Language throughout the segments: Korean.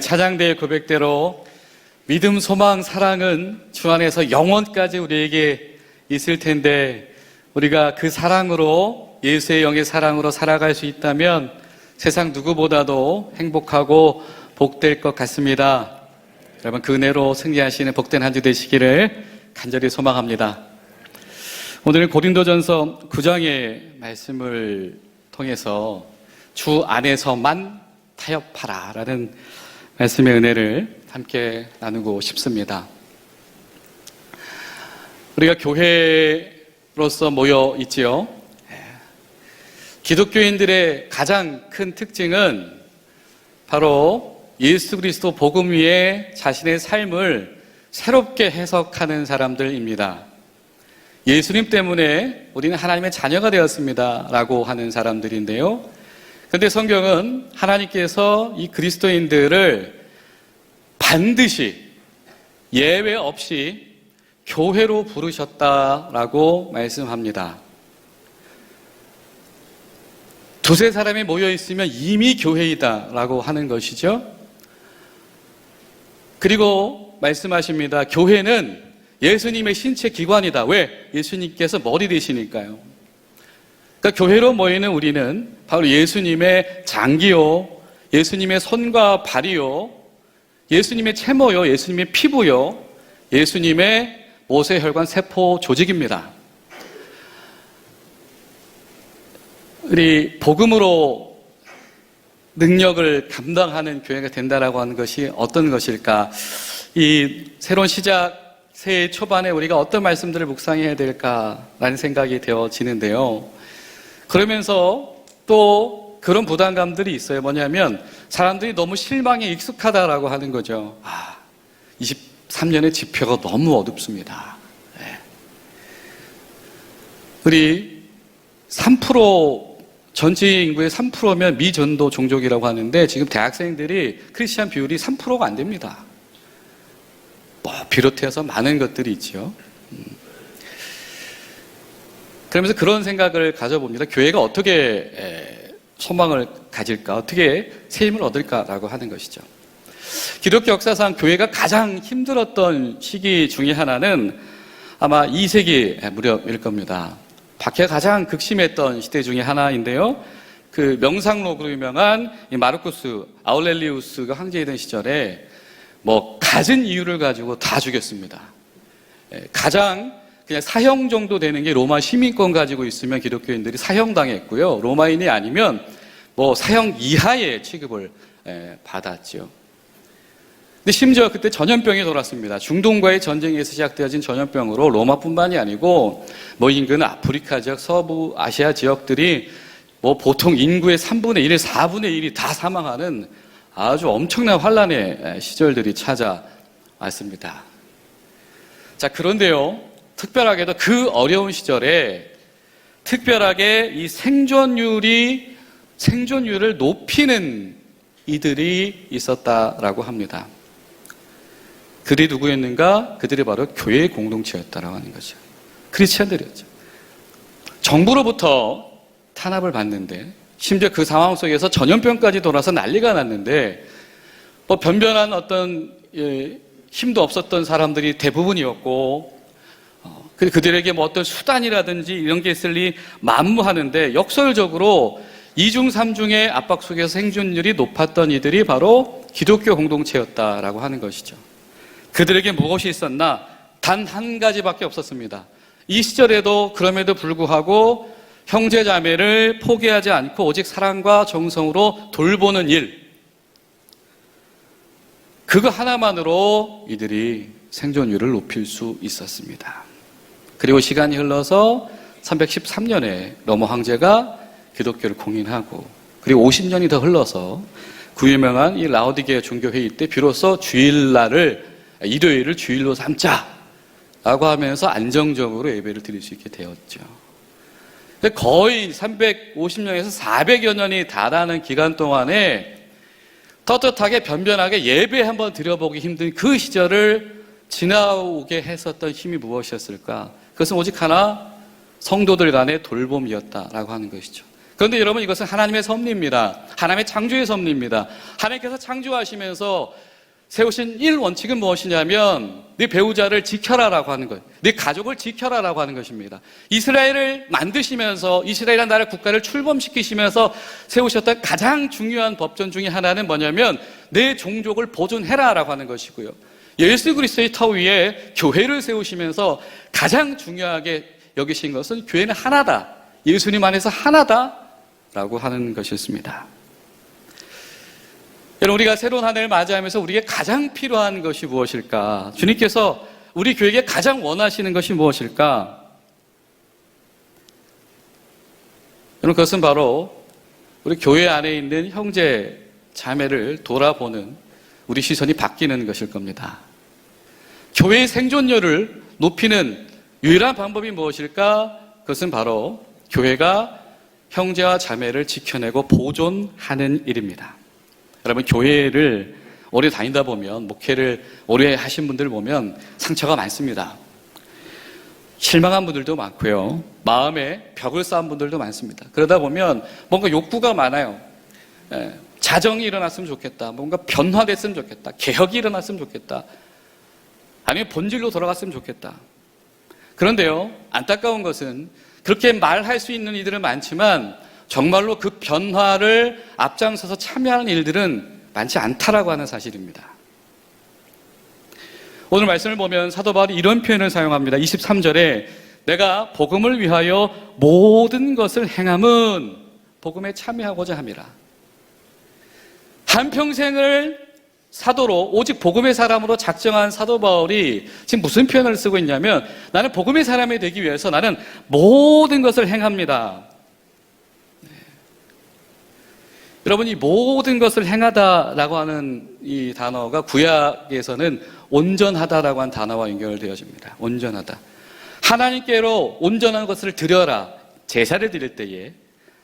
차장대의 고백대로 믿음, 소망, 사랑은 주 안에서 영원까지 우리에게 있을 텐데, 우리가 그 사랑으로, 예수의 영의 사랑으로 살아갈 수 있다면 세상 누구보다도 행복하고 복될 것 같습니다. 여러분, 그 은혜로 승리하시는 복된 한 주 되시기를 간절히 소망합니다. 오늘은 고린도전서 9장의 말씀을 통해서 주 안에서만 타협하라 라는 말씀의 은혜를 함께 나누고 싶습니다. 우리가 교회로서 모여 있지요. 기독교인들의 가장 큰 특징은 바로 예수 그리스도 복음 위에 자신의 삶을 새롭게 해석하는 사람들입니다. 예수님 때문에 우리는 하나님의 자녀가 되었습니다 라고 하는 사람들인데요, 그런데 성경은 하나님께서 이 그리스도인들을 반드시 예외 없이 교회로 부르셨다라고 말씀합니다. 두세 사람이 모여 있으면 이미 교회이다라고 하는 것이죠. 그리고 말씀하십니다. 교회는 예수님의 신체 기관이다. 왜? 예수님께서 머리 되시니까요. 그러니까 교회로 모이는 우리는 바로 예수님의 장기요, 예수님의 손과 발이요, 예수님의 채모요, 예수님의 피부요, 예수님의 모세혈관 세포 조직입니다. 우리 복음으로 능력을 감당하는 교회가 된다라고 하는 것이 어떤 것일까? 이 새로운 시작, 새해 초반에 우리가 어떤 말씀들을 묵상해야 될까라는 생각이 되어지는데요. 그러면서 또 그런 부담감들이 있어요. 뭐냐면 사람들이 너무 실망에 익숙하다라고 하는 거죠. 23년의 지표가 너무 어둡습니다. 네. 우리 3%, 전체 인구의 3%면 미전도 종족이라고 하는데 지금 대학생들이 크리스찬 비율이 3%가 안 됩니다. 비롯해서 많은 것들이 있죠. 그러면서 그런 생각을 가져봅니다. 교회가 어떻게 소망을 가질까, 어떻게 새 힘을 얻을까라고 하는 것이죠. 기독교 역사상 교회가 가장 힘들었던 시기 중에 하나는 아마 2세기 무렵일 겁니다. 박해가 가장 극심했던 시대 중에 하나인데요, 그 명상록으로 유명한 이 마르쿠스 아울렐리우스가 황제이던 시절에 갖은 이유를 가지고 다 죽였습니다. 가장 그냥 사형 정도 되는 게 로마 시민권 가지고 있으면 기독교인들이 사형당했고요, 로마인이 아니면 사형 이하의 취급을 받았죠. 근데 심지어 그때 전염병이 돌았습니다. 중동과의 전쟁에서 시작되어진 전염병으로 로마뿐만이 아니고 인근 아프리카 지역, 서부 아시아 지역들이 보통 인구의 3분의 1, 4분의 1이 다 사망하는 아주 엄청난 환란의 시절들이 찾아왔습니다. 자, 그런데요, 특별하게도 그 어려운 시절에 특별하게 이 생존율을 높이는 이들이 있었다라고 합니다. 그들이 누구였는가? 그들이 바로 교회의 공동체였다라고 하는 거죠. 크리스찬들이었죠. 정부로부터 탄압을 받는데, 심지어 그 상황 속에서 전염병까지 돌아서 난리가 났는데, 변변한 어떤 힘도 없었던 사람들이 대부분이었고, 그들에게 어떤 수단이라든지 이런 게 있을리 만무하는데, 역설적으로 2중 3중의 압박 속에서 생존율이 높았던 이들이 바로 기독교 공동체였다라고 하는 것이죠. 그들에게 무엇이 있었나? 단 한 가지밖에 없었습니다. 이 시절에도 그럼에도 불구하고 형제 자매를 포기하지 않고 오직 사랑과 정성으로 돌보는 일, 그거 하나만으로 이들이 생존율을 높일 수 있었습니다. 그리고 시간이 흘러서 313년에 로마 황제가 기독교를 공인하고, 그리고 50년이 더 흘러서 그 유명한 이 라오디게아 종교회의 때 비로소 일요일을 주일로 삼자라고 하면서 안정적으로 예배를 드릴 수 있게 되었죠. 거의 350년에서 400여 년이 달하는 기간 동안에 떳떳하게 변변하게 예배 한번 드려보기 힘든 그 시절을 지나오게 했었던 힘이 무엇이었을까? 그것은 오직 하나, 성도들 간의 돌봄이었다라고 하는 것이죠. 그런데 여러분, 이것은 하나님의 섭리입니다. 하나님의 창조의 섭리입니다. 하나님께서 창조하시면서 세우신 1원칙은 무엇이냐면 네 배우자를 지켜라라고 하는 거예요. 네 가족을 지켜라라고 하는 것입니다. 이스라엘을 만드시면서, 이스라엘이라는 나라 국가를 출범시키시면서 세우셨던 가장 중요한 법전 중에 하나는 뭐냐면 내 종족을 보존해라라고 하는 것이고요. 예수 그리스도의 터 위에 교회를 세우시면서 가장 중요하게 여기신 것은 교회는 하나다, 예수님 안에서 하나다라고 하는 것이었습니다. 여러분, 우리가 새로운 한 해를 맞이하면서 우리에게 가장 필요한 것이 무엇일까? 주님께서 우리 교회에게 가장 원하시는 것이 무엇일까? 여러분, 그것은 바로 우리 교회 안에 있는 형제 자매를 돌아보는 우리 시선이 바뀌는 것일 겁니다. 교회의 생존율을 높이는 유일한 방법이 무엇일까? 그것은 바로 교회가 형제와 자매를 지켜내고 보존하는 일입니다. 여러분, 교회를 오래 다니다 보면, 목회를 오래 하신 분들 보면 상처가 많습니다. 실망한 분들도 많고요. 마음에 벽을 쌓은 분들도 많습니다. 그러다 보면 뭔가 욕구가 많아요. 자정이 일어났으면 좋겠다. 뭔가 변화됐으면 좋겠다. 개혁이 일어났으면 좋겠다. 아니면 본질로 돌아갔으면 좋겠다. 그런데요, 안타까운 것은 그렇게 말할 수 있는 이들은 많지만 정말로 그 변화를 앞장서서 참여하는 일들은 많지 않다라고 하는 사실입니다. 오늘 말씀을 보면 사도 바울이 이런 표현을 사용합니다. 23절에 내가 복음을 위하여 모든 것을 행함은 복음에 참여하고자 함이라. 한평생을 사도로, 오직 복음의 사람으로 작정한 사도 바울이 지금 무슨 표현을 쓰고 있냐면 나는 복음의 사람이 되기 위해서 나는 모든 것을 행합니다. 여러분, 이 모든 것을 행하다라고 하는 이 단어가 구약에서는 온전하다라고 하는 단어와 연결되어집니다. 온전하다. 하나님께로 온전한 것을 드려라. 제사를 드릴 때에,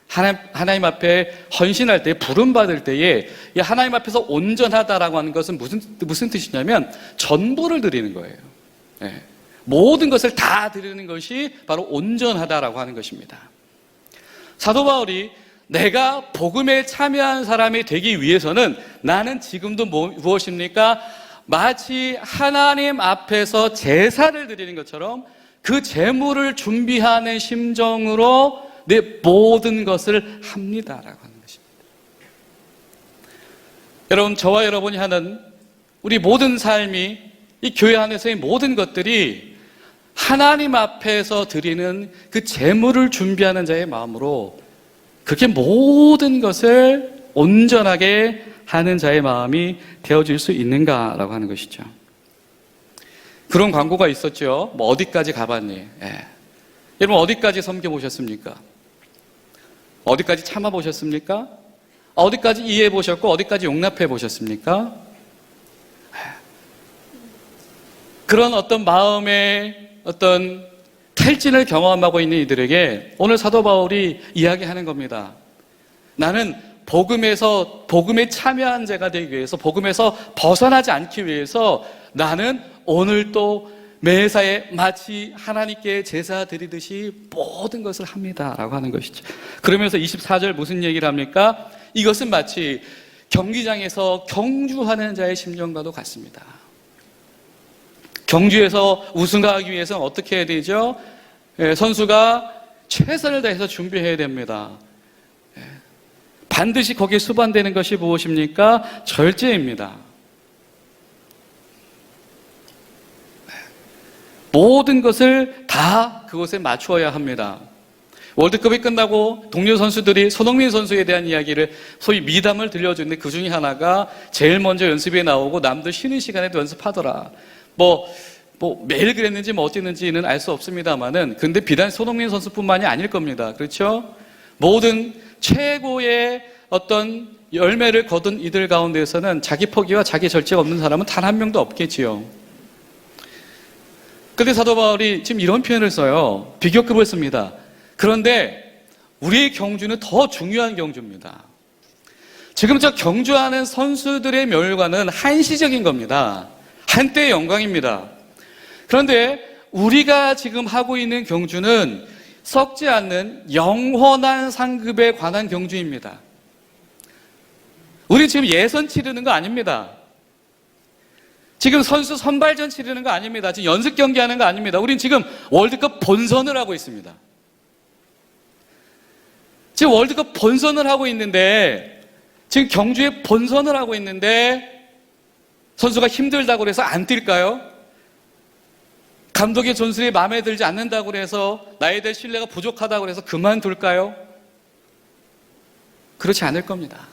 하나님 앞에 헌신할 때, 부름받을 때에 이 하나님 앞에서 온전하다라고 하는 것은 무슨 뜻이냐면 전부를 드리는 거예요. 네. 모든 것을 다 드리는 것이 바로 온전하다라고 하는 것입니다. 사도 바울이 내가 복음에 참여한 사람이 되기 위해서는 나는 지금도 무엇입니까? 마치 하나님 앞에서 제사를 드리는 것처럼 그 제물을 준비하는 심정으로 내 모든 것을 합니다라고 하는 것입니다. 여러분, 저와 여러분이 하는 우리 모든 삶이, 이 교회 안에서의 모든 것들이 하나님 앞에서 드리는 그 제물을 준비하는 자의 마음으로 그렇게 모든 것을 온전하게 하는 자의 마음이 되어질 수 있는가라고 하는 것이죠. 그런 광고가 있었죠. 뭐 어디까지 가봤니? 예. 여러분, 어디까지 섬겨보셨습니까? 어디까지 참아보셨습니까? 어디까지 이해해보셨고 어디까지 용납해보셨습니까? 그런 어떤 마음의 어떤 탈진을 경험하고 있는 이들에게 오늘 사도 바울이 이야기하는 겁니다. 나는 복음에 참여한 자가 되기 위해서, 복음에서 벗어나지 않기 위해서 나는 오늘도 매사에 마치 하나님께 제사 드리듯이 모든 것을 합니다라고 하는 것이죠. 그러면서 24절 무슨 얘기를 합니까? 이것은 마치 경기장에서 경주하는 자의 심정과도 같습니다. 경주에서 우승하기 위해서는 어떻게 해야 되죠? 선수가 최선을 다해서 준비해야 됩니다. 반드시 거기에 수반되는 것이 무엇입니까? 절제입니다. 모든 것을 다 그것에 맞추어야 합니다. 월드컵이 끝나고 동료 선수들이 손흥민 선수에 대한 이야기를, 소위 미담을 들려주는데 그 중에 하나가 제일 먼저 연습에 나오고 남들 쉬는 시간에도 연습하더라. 매일 그랬는지 어쨌는지는 알 수 없습니다만은, 근데 비단 손흥민 선수뿐만이 아닐 겁니다. 그렇죠? 모든 최고의 어떤 열매를 거둔 이들 가운데에서는 자기 포기와 자기 절제가 없는 사람은 단 한 명도 없겠지요. 근데 사도 바울이 지금 이런 표현을 써요. 비교급을 씁니다. 그런데 우리의 경주는 더 중요한 경주입니다. 지금 저 경주하는 선수들의 멸관은 한시적인 겁니다. 한때의 영광입니다. 그런데 우리가 지금 하고 있는 경주는 썩지 않는 영원한 상급에 관한 경주입니다. 우리 지금 예선 치르는 거 아닙니다. 지금 선수 선발전 치르는 거 아닙니다. 지금 연습 경기하는 거 아닙니다. 우린 지금 월드컵 본선을 하고 있습니다. 지금 월드컵 본선을 하고 있는데, 지금 경주의 본선을 하고 있는데 선수가 힘들다고 해서 안 뛸까요? 감독의 전술이 마음에 들지 않는다고 해서 나에 대한 신뢰가 부족하다고 해서 그만둘까요? 그렇지 않을 겁니다.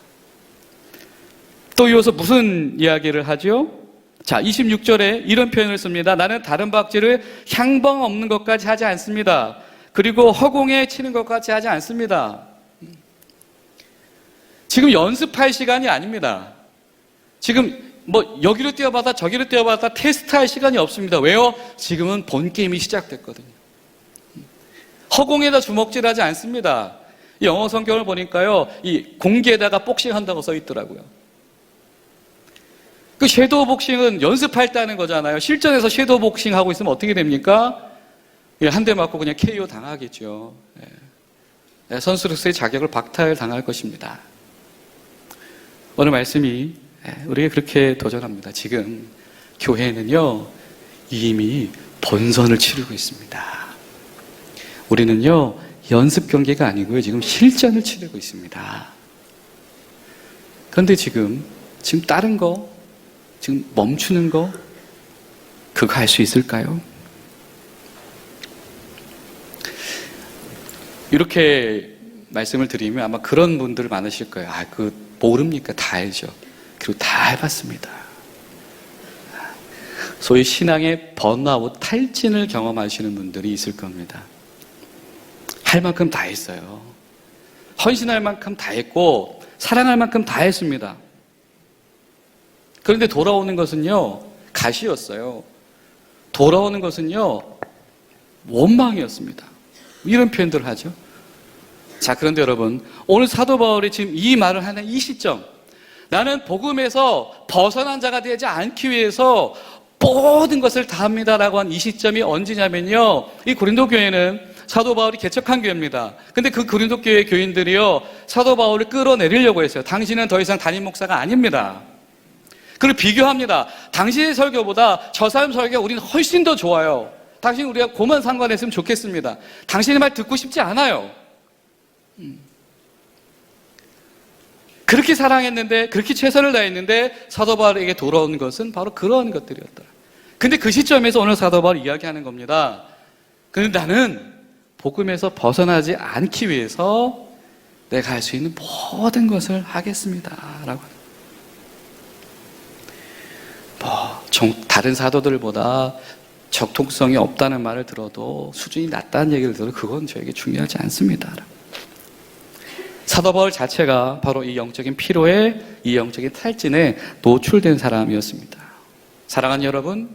또 이어서 무슨 이야기를 하죠? 자, 26절에 이런 표현을 씁니다. 나는 다른 박질을 향방 없는 것까지 하지 않습니다. 그리고 허공에 치는 것까지 하지 않습니다. 지금 연습할 시간이 아닙니다. 지금 뭐 여기로 뛰어봤다 저기로 뛰어봤다 테스트할 시간이 없습니다. 왜요? 지금은 본 게임이 시작됐거든요. 허공에다 주먹질하지 않습니다. 영어 성경을 보니까요, 이 공기에다가 복싱한다고 써 있더라고요. 그 섀도우 복싱은 연습할 때 하는 거잖아요. 실전에서 섀도우 복싱 하고 있으면 어떻게 됩니까? 한 대 맞고 그냥 KO 당하겠죠. 선수로서의 자격을 박탈당할 것입니다. 오늘 말씀이 우리에게 그렇게 도전합니다. 지금 교회는요, 이미 본선을 치르고 있습니다. 우리는요, 연습 경기가 아니고요, 지금 실전을 치르고 있습니다. 그런데 지금 다른 거, 지금 멈추는 거, 그거 할 수 있을까요? 이렇게 말씀을 드리면 아마 그런 분들 많으실 거예요. 모릅니까? 다 알죠. 그리고 다 해봤습니다. 소위 신앙의 번아웃, 탈진을 경험하시는 분들이 있을 겁니다. 할 만큼 다 했어요. 헌신할 만큼 다 했고 사랑할 만큼 다 했습니다. 그런데 돌아오는 것은요, 가시였어요. 돌아오는 것은요, 원망이었습니다. 이런 표현들을 하죠. 자, 그런데 여러분, 오늘 사도 바울이 지금 이 말을 하는 이 시점, 나는 복음에서 벗어난 자가 되지 않기 위해서 모든 것을 다 합니다라고 한 이 시점이 언제냐면요, 이 고린도 교회는 사도 바울이 개척한 교회입니다. 근데 그 고린도 교회 교인들이요, 사도 바울을 끌어내리려고 했어요. 당신은 더 이상 담임 목사가 아닙니다. 그리고 비교합니다. 당신의 설교보다 저 사람 설교가 우리는 훨씬 더 좋아요. 당신 우리가 고만 상관했으면 좋겠습니다. 당신의 말 듣고 싶지 않아요. 그렇게 사랑했는데, 그렇게 최선을 다했는데 사도 바울에게 돌아온 것은 바로 그런 것들이었더라. 근데 그 시점에서 오늘 사도 바울이 이야기하는 겁니다. 근데 나는 복음에서 벗어나지 않기 위해서 내가 할 수 있는 모든 것을 하겠습니다 라고. 다른 사도들보다 적통성이 없다는 말을 들어도, 수준이 낮다는 얘기를 들어도 그건 저에게 중요하지 않습니다. 사도 바울 자체가 바로 이 영적인 피로에, 이 영적인 탈진에 노출된 사람이었습니다. 사랑하는 여러분,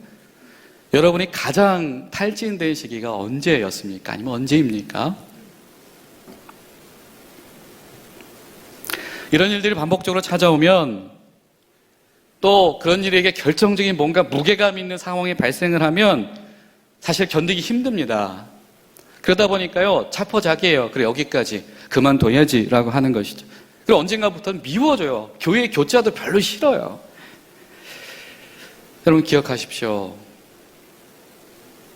여러분이 가장 탈진된 시기가 언제였습니까? 아니면 언제입니까? 이런 일들이 반복적으로 찾아오면, 또 그런 일에게 결정적인 뭔가 무게감 있는 상황이 발생을 하면 사실 견디기 힘듭니다. 그러다 보니까요, 자포자기해요. 그래, 여기까지 그만둬야지 라고 하는 것이죠. 그리고 언젠가부터는 미워져요. 교회 교자도 별로 싫어요. 여러분 기억하십시오.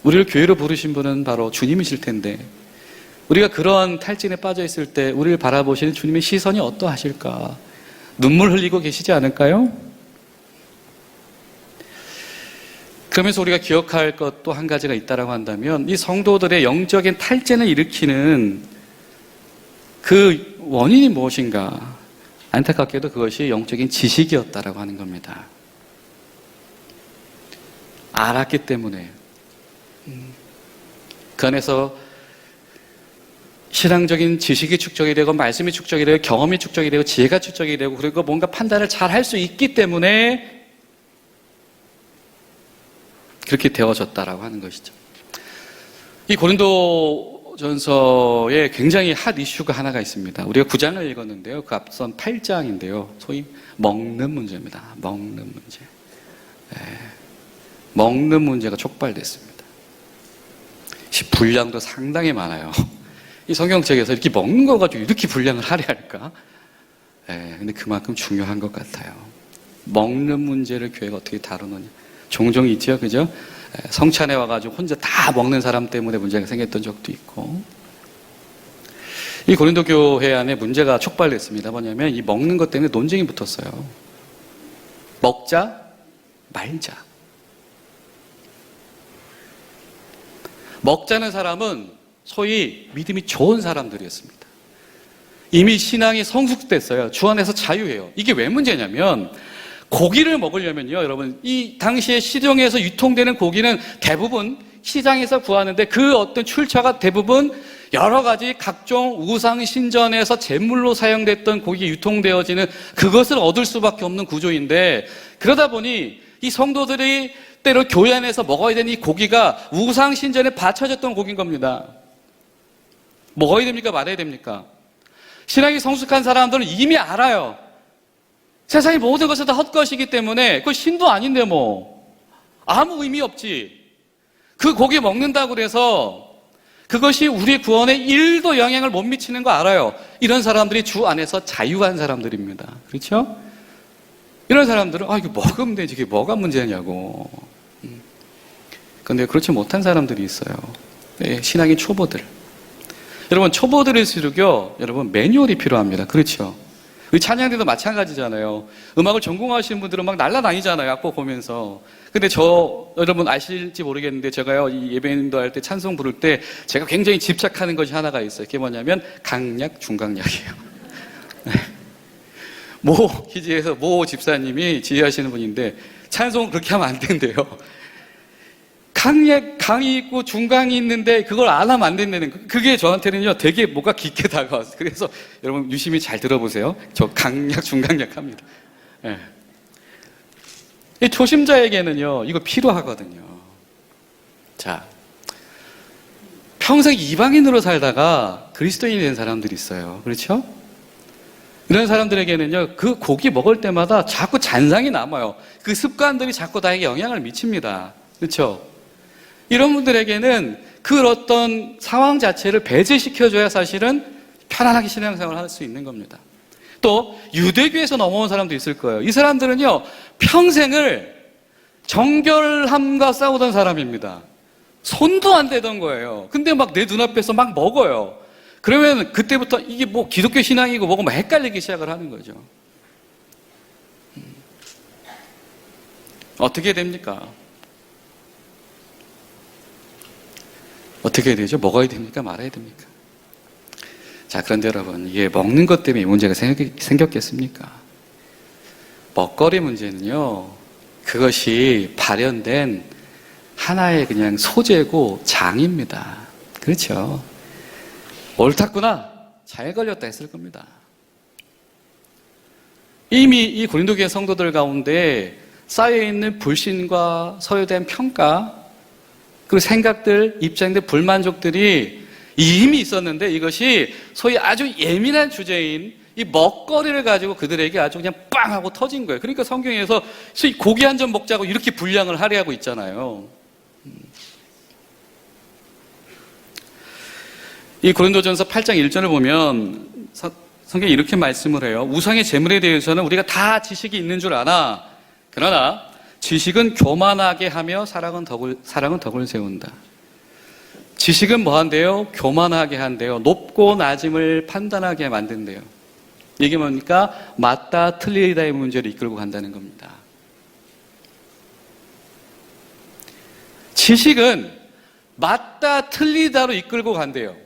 우리를 교회로 부르신 분은 바로 주님이실 텐데, 우리가 그러한 탈진에 빠져 있을 때 우리를 바라보시는 주님의 시선이 어떠하실까? 눈물 흘리고 계시지 않을까요? 그러면서 우리가 기억할 것 또 한 가지가 있다고 한다면, 이 성도들의 영적인 탈진을 일으키는 그 원인이 무엇인가? 안타깝게도 그것이 영적인 지식이었다라고 하는 겁니다. 알았기 때문에 그 안에서 신앙적인 지식이 축적이 되고, 말씀이 축적이 되고, 경험이 축적이 되고, 지혜가 축적이 되고, 그리고 뭔가 판단을 잘 할 수 있기 때문에 그렇게 되어졌다라고 하는 것이죠. 이 고린도전서에 굉장히 핫 이슈가 하나가 있습니다. 우리가 9장을 읽었는데요, 그 앞선 8장인데요, 소위 먹는 문제입니다. 먹는 문제. 먹는 문제가 촉발됐습니다. 분량도 상당히 많아요. 이 성경책에서 이렇게 먹는 거 가지고 이렇게 분량을 하려 할까? 근데 그만큼 중요한 것 같아요. 먹는 문제를 교회가 어떻게 다루느냐. 종종 있죠, 그죠? 성찬에 와가지고 혼자 다 먹는 사람 때문에 문제가 생겼던 적도 있고. 이 고린도 교회 안에 문제가 촉발됐습니다. 뭐냐면 이 먹는 것 때문에 논쟁이 붙었어요. 먹자, 말자. 먹자는 사람은 소위 믿음이 좋은 사람들이었습니다. 이미 신앙이 성숙됐어요. 주 안에서 자유해요. 이게 왜 문제냐면 고기를 먹으려면요, 여러분, 이 당시에 시중에서 유통되는 고기는 대부분 시장에서 구하는데 그 어떤 출처가 대부분 여러 가지 각종 우상 신전에서 제물로 사용됐던 고기 유통되어지는 그것을 얻을 수밖에 없는 구조인데, 그러다 보니 이 성도들이 때로 교회 안에서 먹어야 되는 이 고기가 우상 신전에 바쳐졌던 고기인 겁니다. 먹어야 됩니까? 말아야 됩니까? 신앙이 성숙한 사람들은 이미 알아요. 세상의 모든 것은 다 헛것이기 때문에 그거 신도 아닌데 뭐 아무 의미 없지. 그 고기 먹는다고 그래서 그것이 우리 구원에 1도 영향을 못 미치는 거 알아요. 이런 사람들이 주 안에서 자유한 사람들입니다. 그렇죠? 이런 사람들은 이거 먹으면 되지, 이게 뭐가 문제냐고. 그런데 그렇지 못한 사람들이 있어요. 신앙의 초보들. 여러분, 초보들일수록요, 여러분, 매뉴얼이 필요합니다. 그렇죠? 우리 찬양대도 마찬가지잖아요. 음악을 전공하시는 분들은 막 날라다니잖아요. 악보 보면서. 근데 여러분 아실지 모르겠는데, 제가요, 이 예배인도 할 때 찬송 부를 때 제가 굉장히 집착하는 것이 하나가 있어요. 그게 뭐냐면 강약, 중강약이에요. 희지에서 모 집사님이 지휘하시는 분인데, 찬송은 그렇게 하면 안 된대요. 강이 있고 중강이 있는데 그걸 안 하면 안 된다는, 그게 저한테는요 되게 뭐가 깊게 다가왔어요. 그래서 여러분 유심히 잘 들어보세요. 저 강약, 중강약 합니다. 이 초심자에게는요 이거 필요하거든요. 자, 평생 이방인으로 살다가 그리스도인이 된 사람들이 있어요. 그렇죠? 이런 사람들에게는요 그 고기 먹을 때마다 자꾸 잔상이 남아요. 그 습관들이 자꾸 나에게 영향을 미칩니다. 그렇죠? 이런 분들에게는 그 어떤 상황 자체를 배제시켜줘야 사실은 편안하게 신앙생활을 할 수 있는 겁니다. 또 유대교에서 넘어온 사람도 있을 거예요. 이 사람들은요 평생을 정결함과 싸우던 사람입니다. 손도 안 대던 거예요. 근데 막 내 눈앞에서 막 먹어요. 그러면 그때부터 이게 뭐 기독교 신앙이고 뭐고 막 헷갈리기 시작을 하는 거죠. 어떻게 됩니까? 어떻게 해야 되죠? 먹어야 됩니까? 말아야 됩니까? 자, 그런데 여러분, 이게 먹는 것 때문에 이 문제가 생겼겠습니까? 먹거리 문제는요, 그것이 발현된 하나의 그냥 소재고 장입니다. 그렇죠? 옳았구나, 잘 걸렸다 했을 겁니다. 이미 이 고린도교회 성도들 가운데 쌓여있는 불신과 서로에 대한 평가, 그리고 생각들, 입장들, 불만족들이 이미 있었는데 이것이 소위 아주 예민한 주제인 이 먹거리를 가지고 그들에게 아주 그냥 빵 하고 터진 거예요. 그러니까 성경에서 고기 한 점 먹자고 이렇게 분량을 할애하고 있잖아요. 이 고린도전서 8장 1절을 보면 성경이 이렇게 말씀을 해요. 우상의 제물에 대해서는 우리가 다 지식이 있는 줄 아나, 그러나 지식은 교만하게 하며 사랑은 덕을 세운다. 지식은 뭐 한대요? 교만하게 한대요. 높고 낮음을 판단하게 만든대요. 이게 뭡니까? 맞다 틀리다의 문제를 이끌고 간다는 겁니다. 지식은 맞다 틀리다로 이끌고 간대요.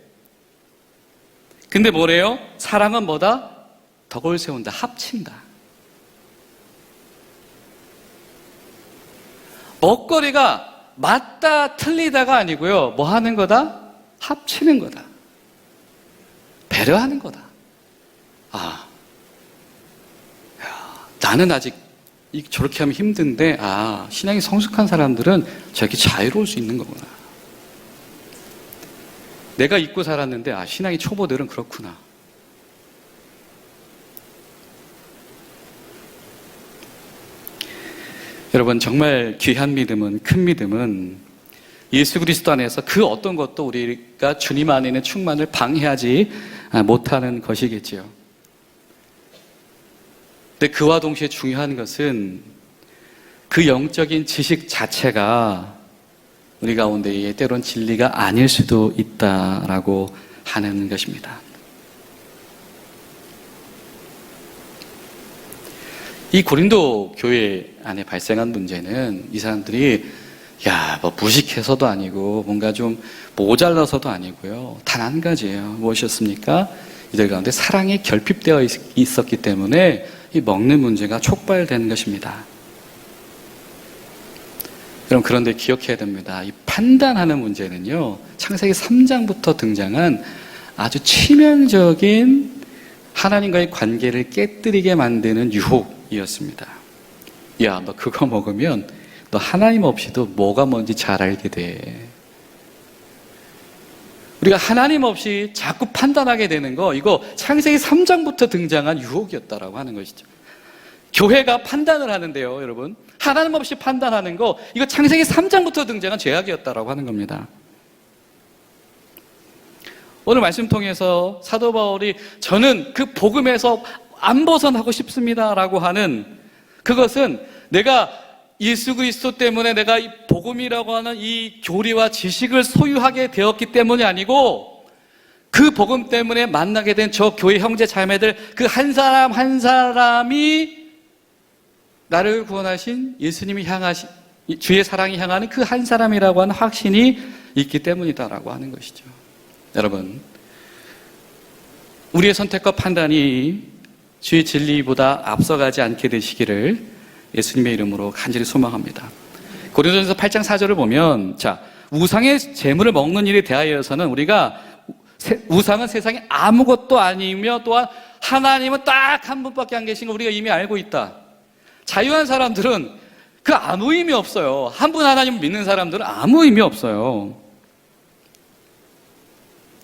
근데 뭐래요? 사랑은 뭐다? 덕을 세운다. 합친다. 먹거리가 맞다 틀리다가 아니고요, 뭐 하는 거다? 합치는 거다. 배려하는 거다. 나는 아직 저렇게 하면 힘든데, 신앙이 성숙한 사람들은 저렇게 자유로울 수 있는 거구나. 내가 잊고 살았는데, 신앙이 초보들은 그렇구나. 여러분, 정말 귀한 믿음은, 큰 믿음은 예수 그리스도 안에서 그 어떤 것도 우리가 주님 안에 있는 충만을 방해하지 못하는 것이겠지요. 근데 그와 동시에 중요한 것은 그 영적인 지식 자체가 우리 가운데에 때론 진리가 아닐 수도 있다라고 하는 것입니다. 이 고린도 교회 안에 발생한 문제는 이 사람들이 뭐 무식해서도 아니고 뭔가 좀 모자라서도 아니고요. 단 한 가지예요. 무엇이었습니까? 이들 가운데 사랑이 결핍되어 있었기 때문에 이 먹는 문제가 촉발되는 것입니다. 그럼 그런데 기억해야 됩니다. 이 판단하는 문제는요, 창세기 3장부터 등장한 아주 치명적인 하나님과의 관계를 깨뜨리게 만드는 유혹이었습니다. 야, 너 그거 먹으면 너 하나님 없이도 뭐가 뭔지 잘 알게 돼. 우리가 하나님 없이 자꾸 판단하게 되는 거, 이거 창세기 3장부터 등장한 유혹이었다라고 하는 것이죠. 교회가 판단을 하는데요, 여러분. 하나님 없이 판단하는 거, 이거 창세기 3장부터 등장한 죄악이었다라고 하는 겁니다. 오늘 말씀 통해서 사도 바울이 저는 그 복음에서 안 벗어나고 싶습니다라고 하는 그것은 내가 예수 그리스도 때문에 내가 이 복음이라고 하는 이 교리와 지식을 소유하게 되었기 때문이 아니고 그 복음 때문에 만나게 된 저 교회 형제 자매들 그 한 사람 한 사람이 나를 구원하신 예수님이 향하신 주의 사랑이 향하는 그 한 사람이라고 하는 확신이 있기 때문이다라고 하는 것이죠. 여러분, 우리의 선택과 판단이 주의 진리보다 앞서가지 않게 되시기를 예수님의 이름으로 간절히 소망합니다. 고린도전서 8장 4절을 보면, 우상의 재물을 먹는 일에 대하여서는 우리가 우상은 세상에 아무것도 아니며 또한 하나님은 딱 한 분밖에 안 계신 거 우리가 이미 알고 있다. 자유한 사람들은 그 아무 의미 없어요. 한 분 하나님을 믿는 사람들은 아무 의미 없어요.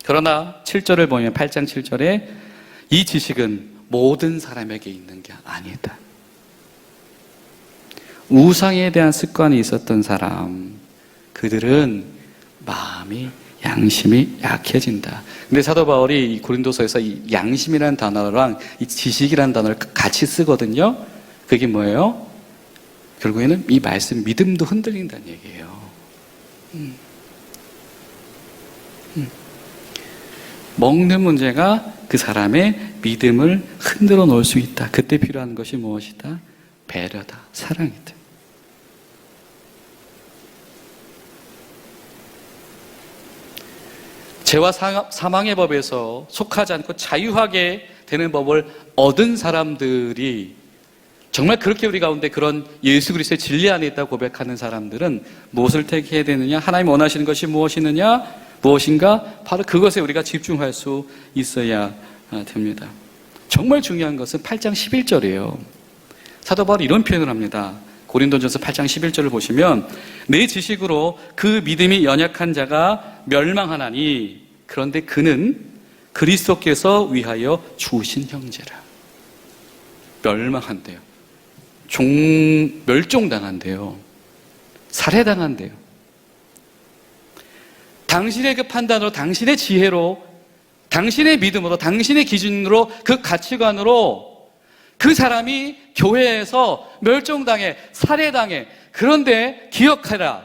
그러나 7절을 보면 8장 7절에 이 지식은 모든 사람에게 있는 게 아니다. 우상에 대한 습관이 있었던 사람, 그들은 마음이 양심이 약해진다. 근데 사도 바울이 이 고린도서에서 이 양심이라는 단어랑 이 지식이라는 단어를 같이 쓰거든요. 그게 뭐예요? 결국에는 이 말씀 믿음도 흔들린다는 얘기예요. 먹는 문제가 그 사람의 믿음을 흔들어 놓을 수 있다. 그때 필요한 것이 무엇이다? 배려다, 사랑이다. 죄와 사망의 법에서 속하지 않고 자유하게 되는 법을 얻은 사람들이 정말 그렇게 우리 가운데 그런 예수 그리스도의 진리 안에 있다고 고백하는 사람들은 무엇을 택해야 되느냐? 하나님 원하시는 것이 무엇인가? 바로 그것에 우리가 집중할 수 있어야 됩니다. 정말 중요한 것은 8장 11절이에요. 사도 바울이 이런 표현을 합니다. 고린도전서 8장 11절을 보시면 내 지식으로 그 믿음이 연약한 자가 멸망하나니 그런데 그는 그리스도께서 위하여 주신 형제라. 멸망한대요. 멸종당한대요. 살해당한대요. 당신의 그 판단으로, 당신의 지혜로, 당신의 믿음으로, 당신의 기준으로, 그 가치관으로 그 사람이 교회에서 멸종당해, 살해당해. 그런데 기억하라.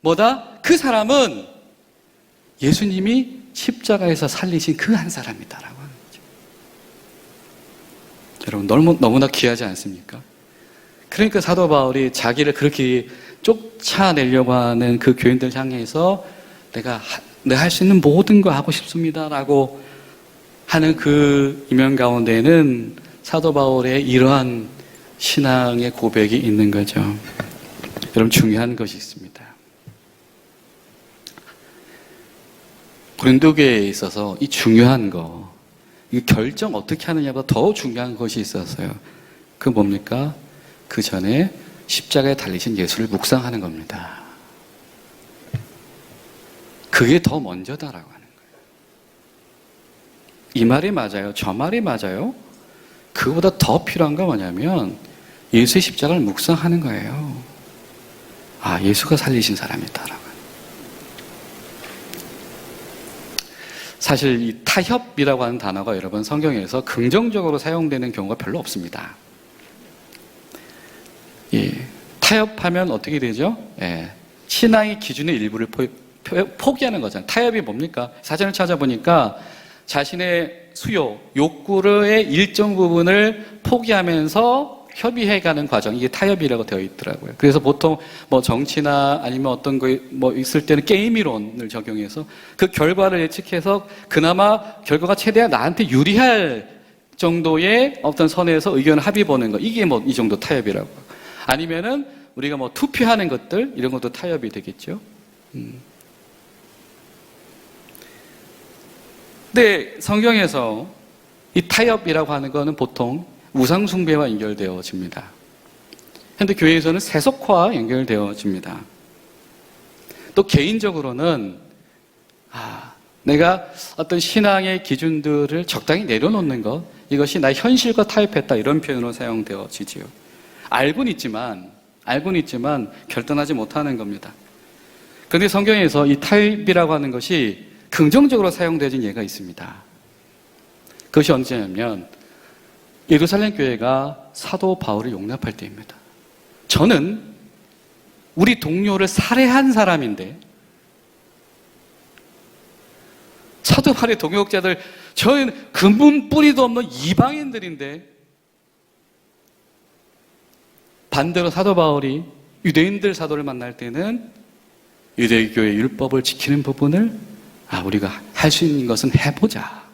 뭐다? 그 사람은 예수님이 십자가에서 살리신 그 한 사람이다라고 하는 거죠. 여러분, 너무나 귀하지 않습니까? 그러니까 사도 바울이 자기를 그렇게 쫓아내려고 하는 그 교인들 향해서 내가 할 수 있는 모든 거 하고 싶습니다라고 하는 그 이면 가운데는 사도 바울의 이러한 신앙의 고백이 있는 거죠. 여러분, 중요한 것이 있습니다. 고린도 교회에 있어서 이 중요한 거, 이 결정 어떻게 하느냐보다 더 중요한 것이 있었어요. 그 뭡니까? 그 전에 십자가에 달리신 예수를 묵상하는 겁니다. 그게 더 먼저다라고 하는 거예요. 이 말이 맞아요? 저 말이 맞아요? 그거보다 더 필요한 건 뭐냐면 예수의 십자가를 묵상하는 거예요. 아, 예수가 살리신 사람이다라고. 사실 이 타협이라고 하는 단어가 여러분 성경에서 긍정적으로 사용되는 경우가 별로 없습니다. 예, 타협하면 어떻게 되죠? 예, 신앙의 기준의 일부를 포기하는 거잖아요. 타협이 뭡니까? 사전을 찾아보니까 자신의 수요, 욕구의 일정 부분을 포기하면서 협의해가는 과정, 이게 타협이라고 되어 있더라고요. 그래서 보통 뭐 정치나 아니면 어떤 거 뭐 있을 때는 게임이론을 적용해서 그 결과를 예측해서 그나마 결과가 최대한 나한테 유리할 정도의 어떤 선에서 의견 합의 보는 거, 이게 뭐 이 정도 타협이라고. 아니면은 우리가 뭐 투표하는 것들, 이런 것도 타협이 되겠죠. 근데 성경에서 이 타협이라고 하는 거는 보통 우상숭배와 연결되어집니다. 현대 교회에서는 세속화와 연결되어집니다. 또 개인적으로는 내가 어떤 신앙의 기준들을 적당히 내려놓는 것, 이것이 나의 현실과 타협했다, 이런 표현으로 사용되어지지요. 알고는 있지만 결단하지 못하는 겁니다. 그런데 성경에서 이 타협이라고 하는 것이 긍정적으로 사용되어진 예가 있습니다. 그것이 언제냐면 예루살렘 교회가 사도 바울을 용납할 때입니다. 저는 우리 동료를 살해한 사람인데, 사도 바울의 동역자들, 저희는 근본 뿌리도 없는 이방인들인데, 반대로 사도 바울이 유대인들 사도를 만날 때는 유대교의 율법을 지키는 부분을 우리가 할 수 있는 것은 해보자,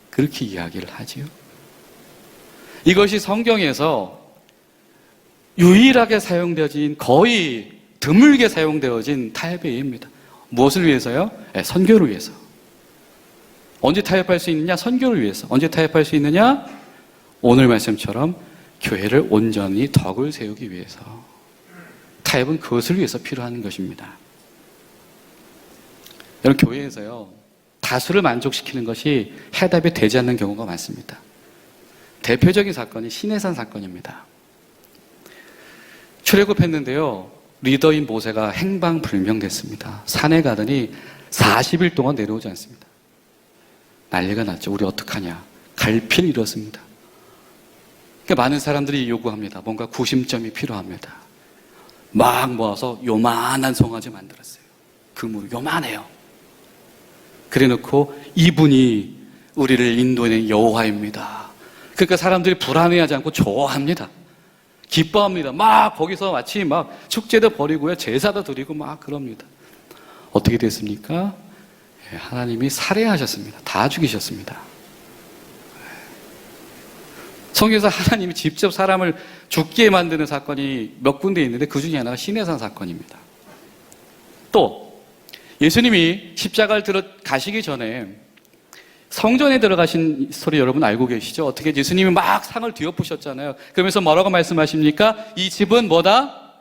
그렇게 이야기를 하지요. 이것이 성경에서 유일하게 사용되어진, 거의 드물게 사용되어진 타협의 예입니다. 무엇을 위해서요? 선교를 위해서. 언제 타협할 수 있느냐? 선교를 위해서. 언제 타협할 수 있느냐? 오늘 말씀처럼 교회를 온전히 덕을 세우기 위해서. 타협은 그것을 위해서 필요한 것입니다. 여러분, 교회에서요, 다수를 만족시키는 것이 해답이 되지 않는 경우가 많습니다. 대표적인 사건이 시내산 사건입니다. 출애굽했는데요, 리더인 모세가 행방불명됐습니다. 산에 가더니 40일 동안 내려오지 않습니다. 난리가 났죠. 우리 어떡하냐. 갈피를 잃었습니다. 그러니까 많은 사람들이 요구합니다. 뭔가 구심점이 필요합니다. 막 모아서 요만한 송아지 만들었어요. 금으로 요만해요. 그래놓고 이분이 우리를 인도하는 여호와입니다. 그러니까 사람들이 불안해하지 않고 좋아합니다. 기뻐합니다. 막 거기서 마치 막 축제도 벌이고요, 제사도 드리고 막 그럽니다. 어떻게 됐습니까? 하나님이 살해하셨습니다. 다 죽이셨습니다. 성경에서 하나님이 직접 사람을 죽게 만드는 사건이 몇 군데 있는데 그 중에 하나가 시내산 사건입니다. 또 예수님이 십자가를 들어 가시기 전에 성전에 들어가신 스토리 여러분 알고 계시죠? 어떻게 예수님이 막 상을 뒤엎으셨잖아요. 그러면서 뭐라고 말씀하십니까? 이 집은 뭐다?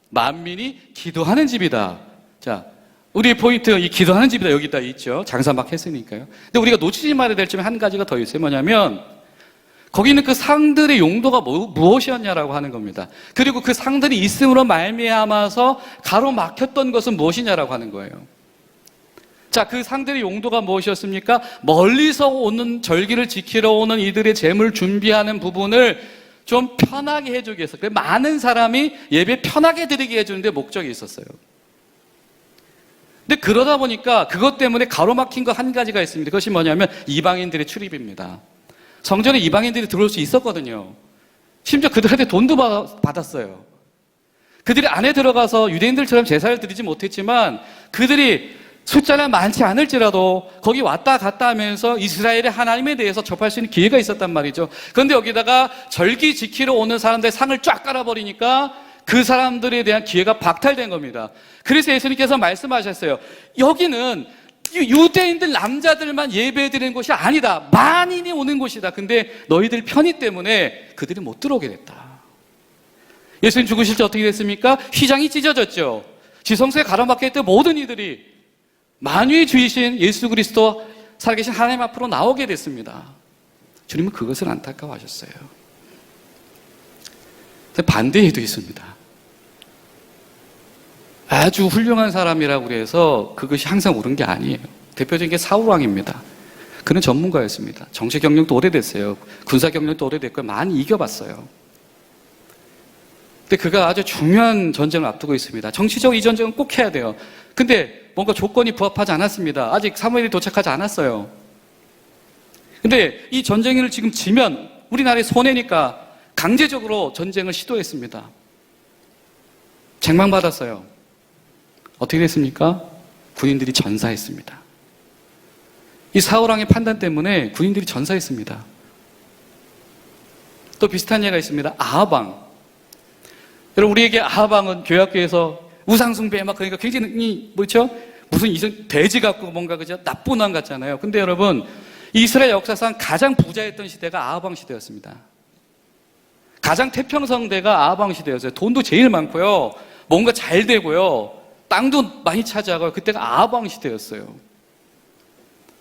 만민이 기도하는 집이다. 자, 우리의 포인트, 이 기도하는 집이다, 여기다 있죠. 장사 막 했으니까요. 근데 우리가 놓치지 말아야 될 점이 한 가지가 더 있어요. 뭐냐면 거기 있는 그 상들의 용도가 무엇이었냐라고 하는 겁니다. 그리고 그 상들이 있음으로 말미암아서 가로막혔던 것은 무엇이냐라고 하는 거예요. 자, 그 상들의 용도가 무엇이었습니까? 멀리서 오는, 절기를 지키러 오는 이들의 재물 준비하는 부분을 좀 편하게 해주기 위해서, 많은 사람이 예배 편하게 드리게 해주는 데 목적이 있었어요. 근데 그러다 보니까 그것 때문에 가로막힌 거 한 가지가 있습니다. 그것이 뭐냐면 이방인들의 출입입니다. 성전에 이방인들이 들어올 수 있었거든요. 심지어 그들한테 돈도 받았어요. 그들이 안에 들어가서 유대인들처럼 제사를 드리지 못했지만 그들이 숫자는 많지 않을지라도 거기 왔다 갔다 하면서 이스라엘의 하나님에 대해서 접할 수 있는 기회가 있었단 말이죠. 그런데 여기다가 절기 지키러 오는 사람들의 상을 쫙 깔아버리니까 그 사람들에 대한 기회가 박탈된 겁니다. 그래서 예수님께서 말씀하셨어요. 여기는 유대인들 남자들만 예배드리는 곳이 아니다. 만인이 오는 곳이다. 근데 너희들 편의 때문에 그들이 못 들어오게 됐다. 예수님 죽으실 때 어떻게 됐습니까? 휘장이 찢어졌죠. 지성소에 가로막혀 있던 모든 이들이 만유의 주이신 예수 그리스도 살아계신 하나님 앞으로 나오게 됐습니다. 주님은 그것을 안타까워하셨어요. 반대에도 있습니다. 아주 훌륭한 사람이라고 해서 그것이 항상 옳은 게 아니에요. 대표적인 게 사울왕입니다. 그는 전문가였습니다. 정치 경력도 오래됐어요. 군사 경력도 오래됐고 많이 이겨봤어요. 근데 그가 아주 중요한 전쟁을 앞두고 있습니다. 정치적으로 이 전쟁은 꼭 해야 돼요. 근데 뭔가 조건이 부합하지 않았습니다. 아직 사무엘이 도착하지 않았어요. 근데 이 전쟁을 지금 지면 우리나라의 손해니까 강제적으로 전쟁을 시도했습니다. 책망받았어요. 어떻게 됐습니까? 군인들이 전사했습니다. 이 사울왕의 판단 때문에 군인들이 전사했습니다. 또 비슷한 예가 있습니다. 아합왕. 여러분, 우리에게 아합왕은 교회학교에서 우상숭배 막 그러니까 굉장히 뭐죠? 무슨 이런 돼지 같고 뭔가 그죠? 나쁜 왕 같잖아요. 근데 여러분, 이스라엘 역사상 가장 부자였던 시대가 아합왕 시대였습니다. 가장 태평성대가 아합왕 시대였어요. 돈도 제일 많고요. 뭔가 잘 되고요. 땅도 많이 차지하고 그때가 아합왕 시대였어요.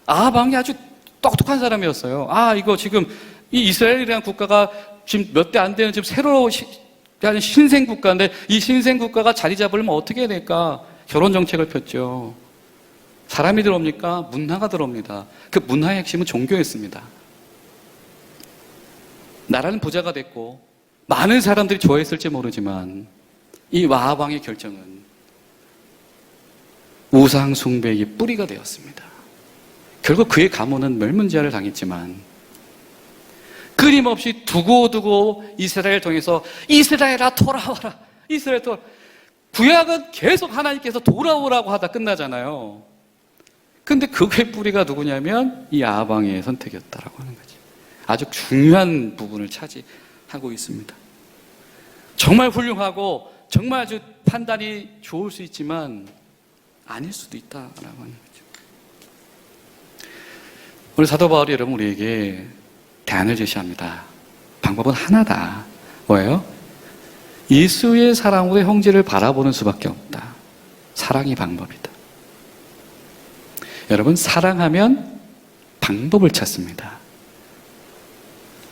아합왕이 아주 똑똑한 사람이었어요. 이거 지금 이 이스라엘이라는 국가가 지금 몇 대 안 되는 지금 새로 신생 국가인데 이 신생 국가가 자리 잡으려면 어떻게 해야 될까? 결혼 정책을 폈죠. 사람이 들어옵니까? 문화가 들어옵니다. 그 문화의 핵심은 종교였습니다. 나라는 부자가 됐고 많은 사람들이 좋아했을지 모르지만 이 아합왕의 결정은 우상 숭배의 뿌리가 되었습니다. 결국 그의 가문은 멸문제하를 당했지만 끊임없이 두고두고 이스라엘을 통해서 이스라엘아 돌아와라. 이스라엘 돌아와라. 구약은 계속 하나님께서 돌아오라고 하다 끝나잖아요. 근데 그의 뿌리가 누구냐면 이 아합왕의 선택이었다라고 하는 거지. 아주 중요한 부분을 차지하고 있습니다. 정말 훌륭하고 정말 아주 판단이 좋을 수 있지만 아닐 수도 있다라고 하는 거죠. 오늘 사도 바울이 여러분 우리에게 대안을 제시합니다. 방법은 하나다. 뭐예요? 예수의 사랑으로 형제를 바라보는 수밖에 없다. 사랑이 방법이다. 여러분, 사랑하면 방법을 찾습니다.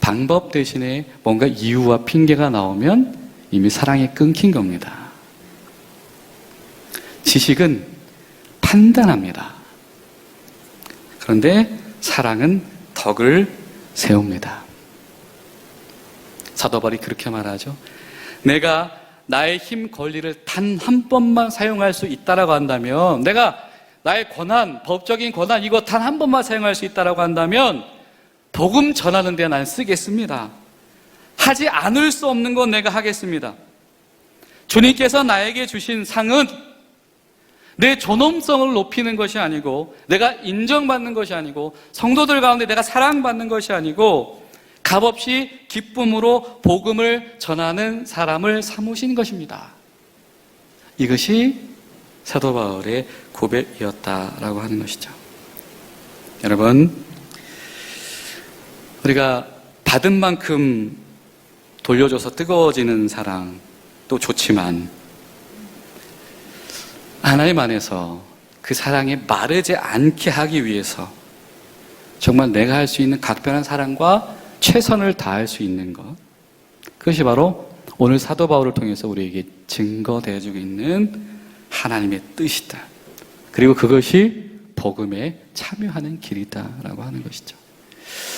방법 대신에 뭔가 이유와 핑계가 나오면 이미 사랑이 끊긴 겁니다. 지식은 판단합니다. 그런데 사랑은 덕을 세웁니다. 사도 바울이 그렇게 말하죠. 내가 나의 힘 권리를 단 한 번만 사용할 수 있다라고 한다면, 내가 나의 권한, 법적인 권한 이거 단 한 번만 사용할 수 있다라고 한다면 복음 전하는 데 난 쓰겠습니다. 하지 않을 수 없는 건 내가 하겠습니다. 주님께서 나에게 주신 상은 내 존엄성을 높이는 것이 아니고, 내가 인정받는 것이 아니고, 성도들 가운데 내가 사랑받는 것이 아니고, 값없이 기쁨으로 복음을 전하는 사람을 삼으신 것입니다. 이것이 사도 바울의 고백이었다라고 하는 것이죠. 여러분, 우리가 받은 만큼 돌려줘서 뜨거워지는 사랑도 좋지만 하나님 안에서 그 사랑에 마르지 않게 하기 위해서 정말 내가 할 수 있는 각별한 사랑과 최선을 다할 수 있는 것, 그것이 바로 오늘 사도 바울을 통해서 우리에게 증거되어주고 있는 하나님의 뜻이다. 그리고 그것이 복음에 참여하는 길이다라고 하는 것이죠.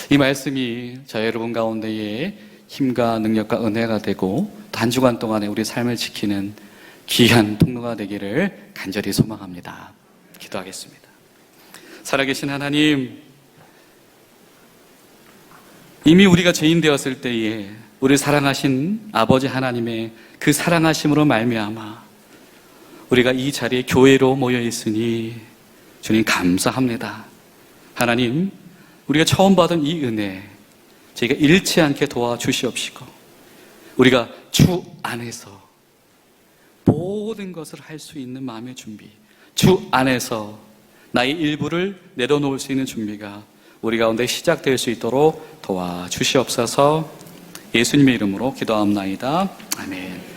이 말씀이 저 여러분 가운데에 힘과 능력과 은혜가 되고 한 주간 동안에 우리 삶을 지키는 귀한 통로가 되기를 간절히 소망합니다. 기도하겠습니다. 살아계신 하나님, 이미 우리가 죄인 되었을 때에 우리를 사랑하신 아버지 하나님의 그 사랑하심으로 말미암아 우리가 이 자리에 교회로 모여 있으니 주님 감사합니다. 하나님, 우리가 처음 받은 이 은혜 저희가 잃지 않게 도와주시옵시고 우리가 주 안에서 모든 것을 할 수 있는 마음의 준비, 주 안에서 나의 일부를 내려놓을 수 있는 준비가 우리 가운데 시작될 수 있도록 도와주시옵소서. 예수님의 이름으로 기도합나이다. 아멘.